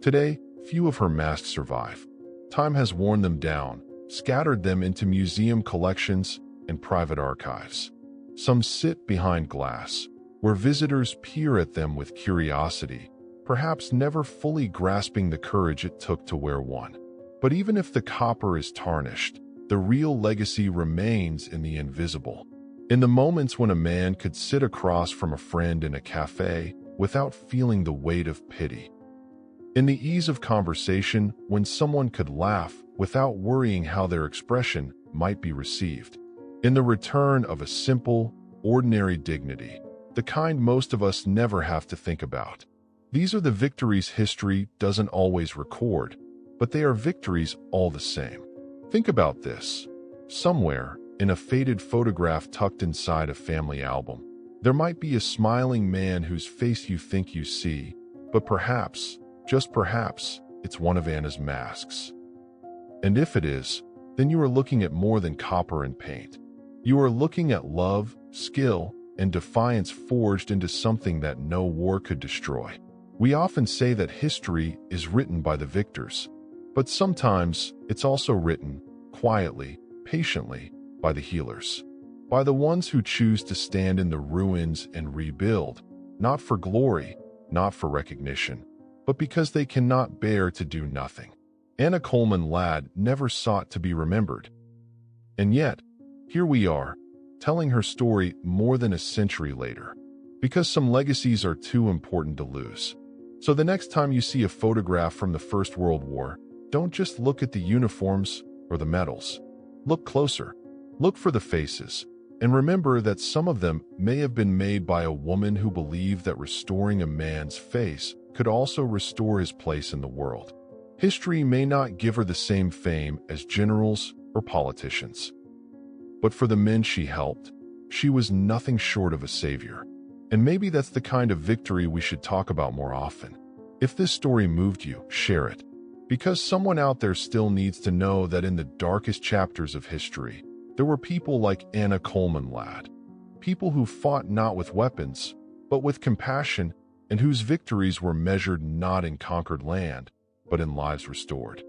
Today, few of her masks survive. Time has worn them down, scattered them into museum collections and private archives. Some sit behind glass, where visitors peer at them with curiosity, perhaps never fully grasping the courage it took to wear one. But even if the copper is tarnished, the real legacy remains in the invisible. In the moments when a man could sit across from a friend in a cafe without feeling the weight of pity. In the ease of conversation when someone could laugh without worrying how their expression might be received. In the return of a simple, ordinary dignity, the kind most of us never have to think about. These are the victories history doesn't always record, but they are victories all the same. Think about this. Somewhere, in a faded photograph tucked inside a family album, there might be a smiling man whose face you think you see, but perhaps, just perhaps, it's one of Anna's masks. And if it is, then you are looking at more than copper and paint. You are looking at love, skill, and defiance forged into something that no war could destroy. We often say that history is written by the victors, but sometimes it's also written, quietly, patiently, by the healers. By the ones who choose to stand in the ruins and rebuild, not for glory, not for recognition, but because they cannot bear to do nothing. Anna Coleman Ladd never sought to be remembered. And yet, here we are, telling her story more than a century later, because some legacies are too important to lose. So the next time you see a photograph from the First World War, don't just look at the uniforms or the medals. Look closer. Look for the faces. And remember that some of them may have been made by a woman who believed that restoring a man's face could also restore his place in the world. History may not give her the same fame as generals or politicians. But for the men she helped, she was nothing short of a savior. And maybe that's the kind of victory we should talk about more often. If this story moved you, share it. Because someone out there still needs to know that in the darkest chapters of history, there were people like Anna Coleman Ladd. People who fought not with weapons, but with compassion, and whose victories were measured not in conquered land, but in lives restored.